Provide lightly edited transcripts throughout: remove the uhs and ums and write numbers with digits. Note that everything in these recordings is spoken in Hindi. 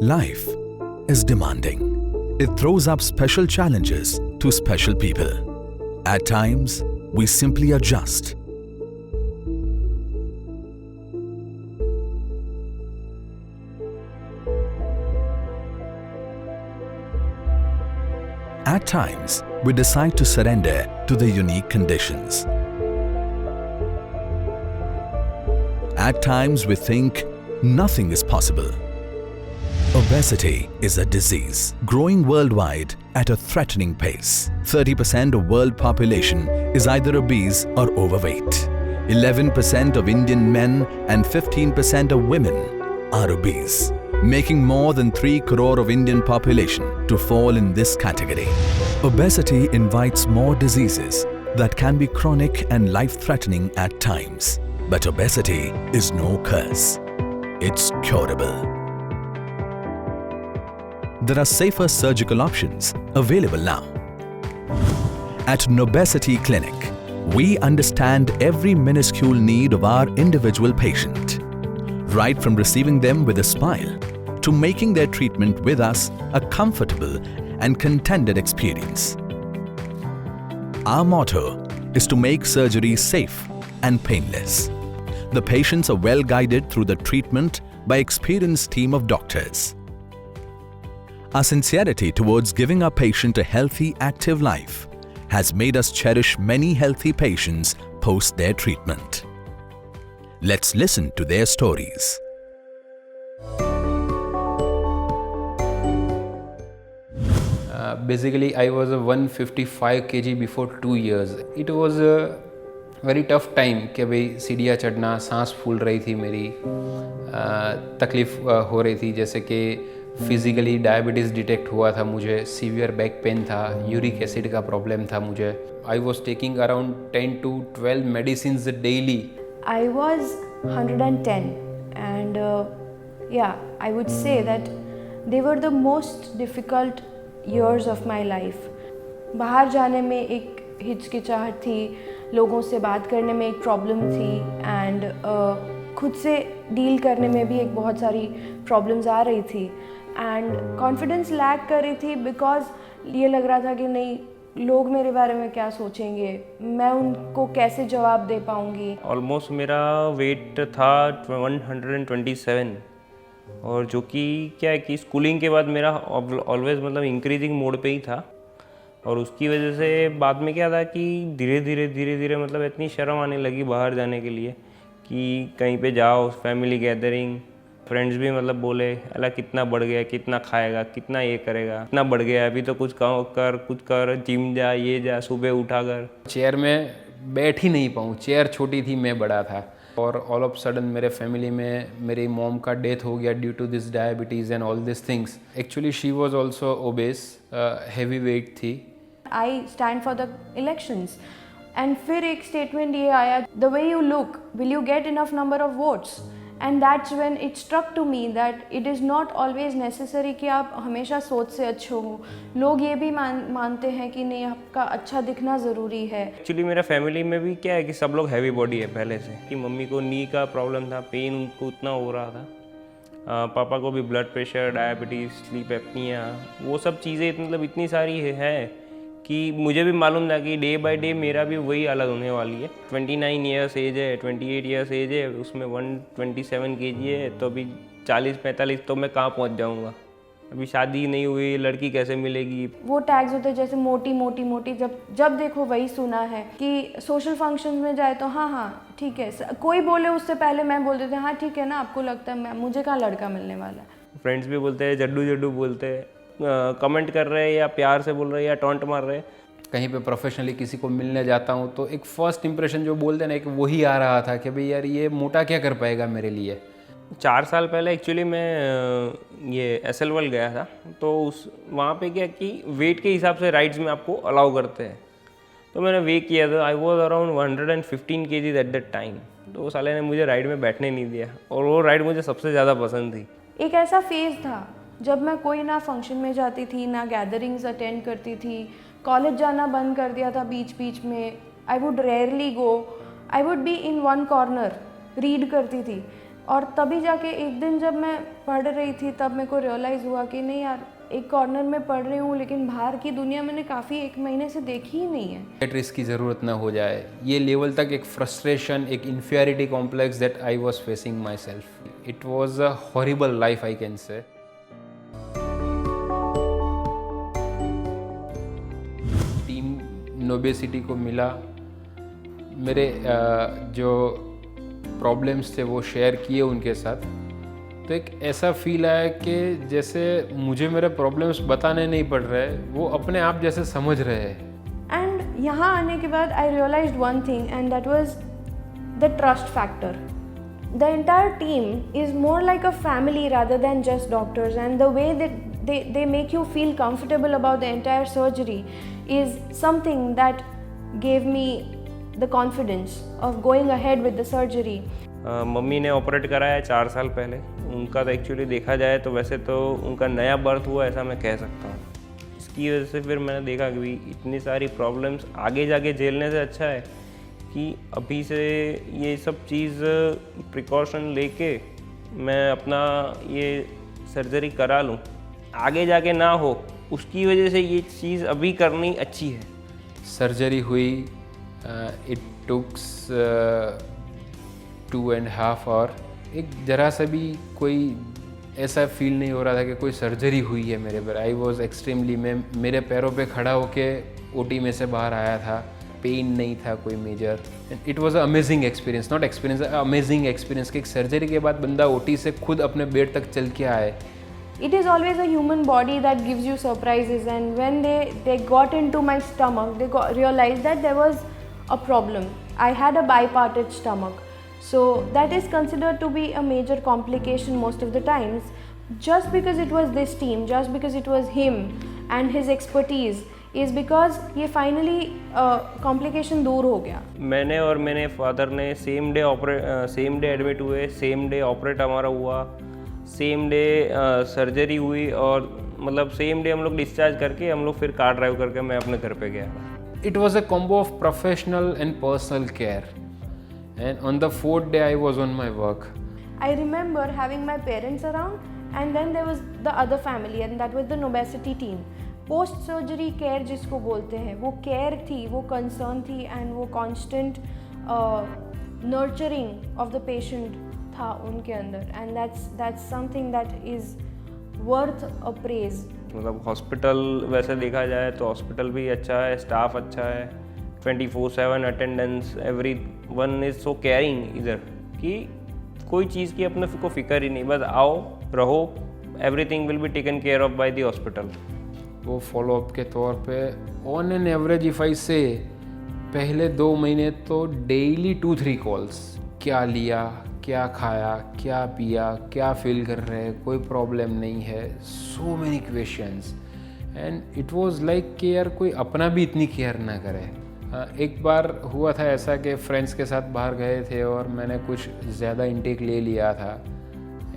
Life is demanding. It throws up special challenges to special people. At times, we simply adjust. At times, we decide to surrender to the unique conditions. At times, we think nothing is possible. Obesity is a disease growing worldwide at a threatening pace. 30% of world population is either obese or overweight. 11% of Indian men and 15% of women are obese, making more than 3 crore of Indian population to fall in this category. Obesity invites more diseases that can be chronic and life-threatening at times. But obesity is no curse. It's curable. There are safer surgical options available now. At Nobesity Clinic, we understand every minuscule need of our individual patient, right from receiving them with a smile to making their treatment with us a comfortable and contented experience. Our motto is to make surgery safe and painless. The patients are well guided through the treatment by experienced team of doctors. Our sincerity towards giving our patient a healthy, active life has made us cherish many healthy patients post their treatment. Let's listen to their stories. Basically, I was a 155 kg before 2 years. It was a very tough time कि भाई सीढ़ियाँ चढ़ना, सांस फूल रही थी मेरी, तकलीफ़ हो रही थी, जैसे कि फिज़िकली डायबिटीज़ डिटेक्ट हुआ था मुझे, सीवियर बैक पेन था, यूरिक एसिड का प्रॉब्लम था मुझे. I was taking around 10 to 12 medicines daily. I was 110 and I would say that they were the most difficult years of my life. बाहर जाने में एक हिचकिचाहट थी, लोगों से बात करने में एक प्रॉब्लम थी एंड खुद से डील करने में भी एक बहुत सारी प्रॉब्लम्स आ रही थी एंड कॉन्फिडेंस लैक कर रही थी बिकॉज ये लग रहा था कि नहीं, लोग मेरे बारे में क्या सोचेंगे, मैं उनको कैसे जवाब दे पाऊँगी. ऑलमोस्ट मेरा वेट था 127 और जो कि क्या है कि स्कूलिंग के बाद मेरा ऑलवेज मतलब इंक्रीजिंग मोड पे ही था और उसकी वजह से बाद में क्या था कि धीरे धीरे मतलब इतनी शर्म आने लगी बाहर जाने के लिए कि कहीं पे जाओ, फैमिली गैदरिंग, फ्रेंड्स भी मतलब बोले अला कितना बढ़ गया, कितना खाएगा, कितना ये करेगा, इतना बढ़ गया, अभी तो कुछ कर, जिम जा, ये जा, सुबह उठा कर. चेयर में बैठ ही नहीं पाऊँ, चेयर छोटी थी, मैं बड़ा था. और ऑल ऑफ सडन मेरे फैमिली में मेरी मॉम का डेथ हो गया due to this diabetes and all this things. Actually she was also obese, heavy weight थी. I stand for the elections and फिर एक स्टेटमेंट ये आया, the way you look will you get enough number of votes. And that's when it struck to me that it is not always necessary कि आप हमेशा सोच से अच्छे हो. लोग ये भी मानते हैं कि नहीं, आपका अच्छा दिखना ज़रूरी है. एक्चुअली मेरा फैमिली में भी क्या है कि सब लोग हैवी बॉडी है पहले से, कि मम्मी को नी का प्रॉब्लम था, पेन उनको उतना हो रहा था, पापा को भी blood pressure, diabetes, sleep apnoea, वो सब चीज़ें मतलब इतनी सारी है कि मुझे भी मालूम था कि डे बाय डे मेरा भी वही हालत होने वाली है. 29 ईयर्स एज है, 28 ईयर्स एज है, उसमें 127 kg है, तो अभी 40-45 तो मैं कहाँ पहुँच जाऊँगा. अभी शादी नहीं हुई, लड़की कैसे मिलेगी. वो टैग्स होते हैं जैसे मोटी, जब देखो वही सुना है कि सोशल फंक्शन में जाए तो हाँ ठीक है, कोई बोले उससे पहले मैं बोल देते हाँ ठीक है ना, आपको लगता है मुझे कहाँ लड़का मिलने वाला है. फ्रेंड्स भी बोलते हैं जड्डू बोलते हैं, कमेंट कर रहे हैं या प्यार से बोल रहे हैं या टॉन्ट मार रहे हैं. कहीं पे प्रोफेशनली किसी को मिलने जाता हूँ तो एक फ़र्स्ट इंप्रेशन जो बोलते हैं ना, एक वही आ रहा था कि भाई यार ये मोटा क्या कर पाएगा मेरे लिए. 4 साल पहले एक्चुअली मैं ये SL वर्ल्ड गया था, तो वहाँ पे क्या कि वेट के हिसाब से राइड्स में आपको अलाउ करते हैं. तो मैंने वे किया था, I was around 115 kg at that time. तो वो साले ने मुझे राइड में बैठने नहीं दिया और वो राइड मुझे सबसे ज़्यादा पसंद थी. एक ऐसा फेज़ था जब मैं कोई ना फंक्शन में जाती थी, ना गैदरिंग्स अटेंड करती थी, कॉलेज जाना बंद कर दिया था बीच में. I would rarely go, I would be in one corner, read करती थी और तभी जाके एक दिन जब मैं पढ़ रही थी तब मेरे को रियलाइज़ हुआ कि नहीं यार, एक कॉर्नर में पढ़ रही हूँ लेकिन बाहर की दुनिया मैंने काफ़ी 1 महीने से देखी ही नहीं है। साइकेट्रिस्ट की ज़रूरत ना हो जाए, ये लेवल तक एक फ्रस्ट्रेशन, एक inferiority complex that I was facing my self. It was a horrible life I can say. Team Nobesity को मिला, मेरे जो प्रॉब्लम्स थे वो शेयर किए उनके साथ, तो एक ऐसा फील आया कि जैसे मुझे मेरे प्रॉब्लम्स बताने नहीं पड़ रहे, वो अपने आप जैसे समझ रहे हैं। एंड यहाँ आने के बाद I realized one thing and that was the trust factor. The entire team is more like a family rather than just doctors, and the way that they make you feel comfortable about the entire surgery is something that gave me the confidence of going ahead with the surgery. Mummy ने ऑपरेट कराया है 4 साल पहले। उनका तो एक्चुअली देखा जाए तो वैसे तो उनका नया बर्थ हुआ ऐसा मैं कह सकता हूँ। इसकी वजह से फिर मैंने देखा कि भी इतनी सारी प्रॉब्लम्स आगे जाके झेलने से अच्छा है कि अभी से ये सब चीज़ प्रिकॉशन लेके मैं अपना ये सर्जरी करा लूँ, आगे जाके ना हो, उसकी वजह से ये चीज़ अभी करनी अच्छी है। सर्जरी हुई, इट टुक्स 2.5 आवर। एक ज़रा सा भी कोई ऐसा फील नहीं हो रहा था कि कोई सर्जरी हुई है मेरे पर। आई वॉज एक्सट्रीमली, मैं मेरे पैरों पे खड़ा होके ओटी में से बाहर आया था, पेन नहीं था कोई major. It was a amazing experience, not experience, amazing experience कि एक सर्जरी के बाद बंदा ओटी से खुद अपने बेड तक चल के आए। It is always a human body that gives you surprises, and when they got into my stomach, they realized that there was a problem. I had a bipartite stomach, so that is considered to be a major complication most of the times. Just because it was this team, just because it was him and his expertise, is because ये finally complication दूर हो गया। मैंने और मेरे फादर ने सेम डे एडमिट हुए, सेम डे ऑपरेट हमारा हुआ, सेम डे सर्जरी हुई, और मतलब सेम डे हम लोग डिस्चार्ज करके हम लोग फिर कार ड्राइव करके मैं अपने घर पे गया। It was a combo of professional and personal care, and on the 4th day I was on my work. I remember having my parents around, and then there was the other family, and that was the Nobesity team. Post surgery care जिसको बोलते हैं, वो केयर थी, वो कंसर्न थी, एंड वो constant nurturing of the patient था उनके अंदर, and that's something that is worth a praise. मतलब हॉस्पिटल वैसे देखा जाए तो हॉस्पिटल भी अच्छा है, स्टाफ अच्छा है, 24/7 attendance, every one is so caring इधर कि कोई चीज़ की अपने को फिक्र ही नहीं, बस आओ रहो, everything will be taken care of by the hospital. वो फॉलोअप के तौर पे on an average if I से पहले 2 महीने तो डेली 2-3 कॉल्स, क्या लिया, क्या खाया, क्या पिया, क्या फील कर रहे हैं, कोई प्रॉब्लम नहीं है, so many questions, and it was like कि यार कोई अपना भी इतनी केयर ना करे। एक बार हुआ था ऐसा कि फ्रेंड्स के साथ बाहर गए थे और मैंने कुछ ज़्यादा इंटेक ले लिया था,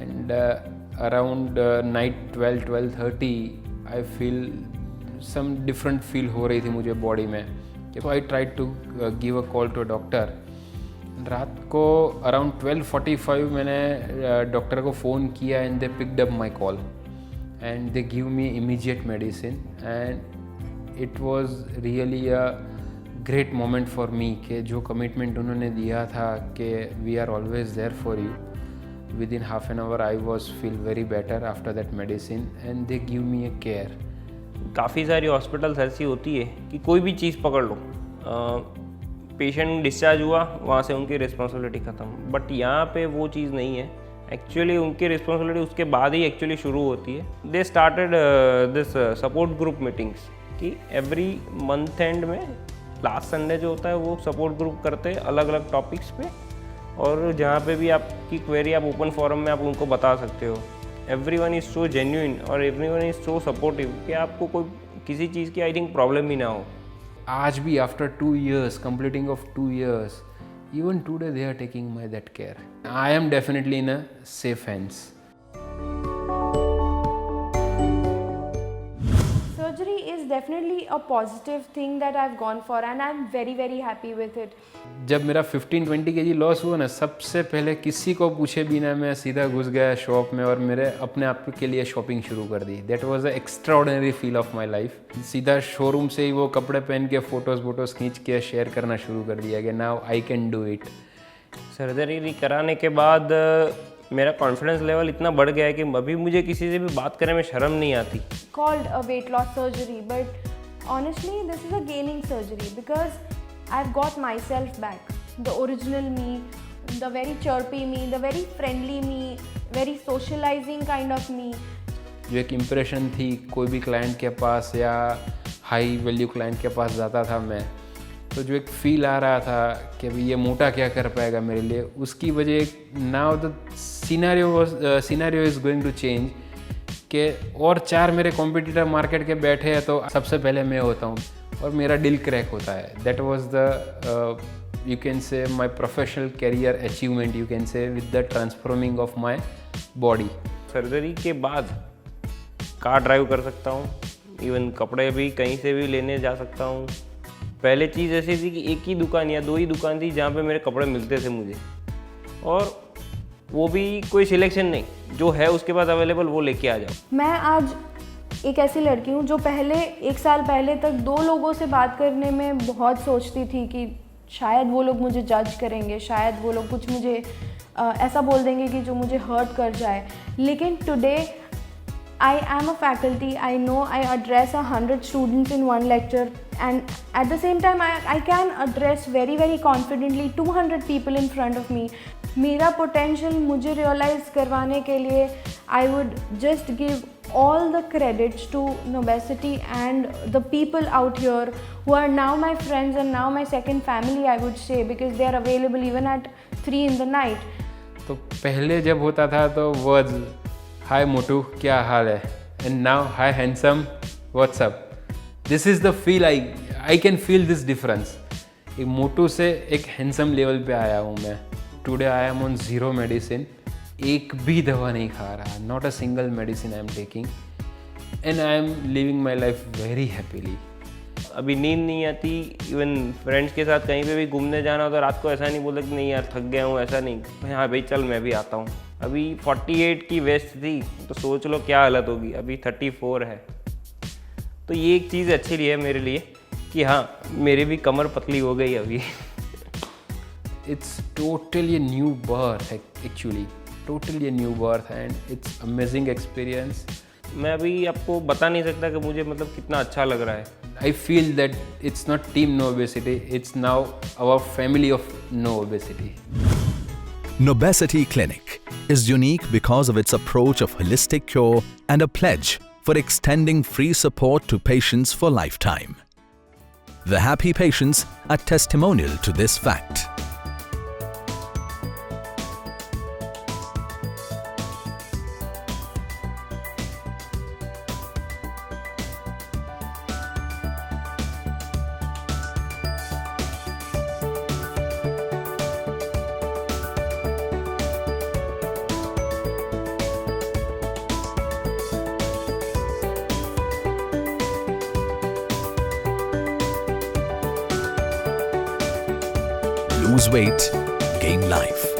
and around night 12-12:30 I feel some different feel हो रही थी मुझे बॉडी में। तो I tried to give a call to doctor. रात को अराउंड 12:45 मैंने डॉक्टर को फ़ोन किया, and they picked up my call and they give me immediate medicine, and it was really a great moment for me कि जो कमिटमेंट उन्होंने दिया था कि we are always there for you, with in half an hour I was feel very better after that medicine, and they give me a care. काफ़ी सारी हॉस्पिटल्स ऐसी होती है कि कोई भी चीज़ पकड़ लो, पेशेंट डिस्चार्ज हुआ वहाँ से उनकी रिस्पॉन्सिबिलिटी ख़त्म, बट यहाँ पे वो चीज़ नहीं है। एक्चुअली उनकी रिस्पॉन्सिबिलिटी उसके बाद ही एक्चुअली शुरू होती है। They started this support group meetings कि एवरी मंथ एंड में लास्ट संडे जो होता है वो सपोर्ट ग्रुप करते हैं अलग अलग टॉपिक्स पे, और जहाँ पे भी आपकी क्वेरी आप ओपन फोरम में आप उनको बता सकते हो। एवरीवन इज़ सो जेन्युइन और एवरीवन इज़ सो सपोर्टिव कि आपको कोई किसी चीज़ की आई थिंक प्रॉब्लम ही ना हो। आज भी after 2 years, completing of 2 years, even today they are taking my that care. I am definitely in a safe hands. Surgery is is definitely a positive thing that I've gone for, and I'm very very happy with it. जब मेरा 15-20 kg लॉस हुआ ना, सबसे पहले किसी को पूछे बिना मैं सीधा घुस गया शॉप में और मेरे अपने आप के लिए शॉपिंग शुरू कर दी. That was the extraordinary feel of my life. सीधा शोरूम से ही वो कपड़े पहन के फोटोज़ खींच के शेयर करना शुरू कर दिया कि now I can do it. Surgery कराने के बाद मेरा कॉन्फिडेंस लेवल इतना बढ़ गया है कि अभी मुझे किसी से भी बात करने में शर्म नहीं आती. Called a weight loss surgery, but honestly this is a gaining surgery because I've got myself back, the original me, the very chirpy me, the very friendly me, very socializing kind of me. जो एक इम्प्रेशन थी, कोई भी क्लाइंट के पास या हाई वैल्यू क्लाइंट के पास जाता था मैं, तो जो एक फील आ रहा था कि भाई ये मोटा क्या कर पाएगा मेरे लिए, उसकी वजह now the scenario is going to change कि और 4 मेरे कॉम्पिटिटर मार्केट के बैठे हैं तो सबसे पहले मैं होता हूँ और मेरा डील क्रैक होता है. That was the you can say my professional career achievement, you can say with the transforming of my body. Surgery के बाद कार ड्राइव कर सकता हूँ, इवन कपड़े भी कहीं से भी लेने जा सकता हूँ. पहले चीज़ ऐसी थी कि एक ही दुकान या 2 ही दुकान थी जहाँ पे मेरे कपड़े मिलते थे मुझे, और वो भी कोई सिलेक्शन नहीं, जो है उसके पास अवेलेबल वो लेके आ जाओ. मैं आज एक ऐसी लड़की हूँ जो पहले 1 साल पहले तक 2 लोगों से बात करने में बहुत सोचती थी कि शायद वो लोग मुझे जज करेंगे, शायद वो लोग कुछ मुझे ऐसा बोल देंगे कि जो मुझे हर्ट कर जाए. लेकिन today I am a faculty. I know I address 100 students in one lecture, and at the same time I can address very very confidently 200 people in front of me. मेरा potential मुझे realize करवाने के लिए I would just give all the credits to Nobesity and the people out here who are now my friends and now my second family, I would say, because they are available even at 3 in the night. तो पहले जब होता था तो वर्ड्स हाय मोटू क्या हाल है, and now hi handsome what's up. This is the feel I can feel this difference. एक मोटू से एक हैंडसम लेवल पे आया हूँ मैं. Today I am on 0 medicine, एक भी दवा नहीं खा रहा, not a single medicine I am taking, and I am living my life very happily. अभी नींद नहीं आती, इवन फ्रेंड्स के साथ कहीं पे भी घूमने जाना हो तो रात को ऐसा नहीं बोलता कि नहीं यार थक गया हूँ, ऐसा नहीं, हाँ भाई चल मैं भी आता हूँ. अभी 48 की वेस्ट थी तो सोच लो क्या हालत होगी, अभी 34 है. तो ये एक चीज़ अच्छी रही है मेरे लिए कि हाँ मेरी भी कमर पतली हो गई अभी. It's totally a new birth actually, totally a new birth, and it's amazing experience. मैं अभी आपको बता नहीं सकता कि मुझे मतलब कितना अच्छा लग रहा है. I feel that it's not Team No Obesity, it's now our family of No Obesity. Nobesity Clinic is unique because of its approach of holistic cure and a pledge for extending free support to patients for lifetime. The happy patients are testimonial to this fact. Lose weight, gain life.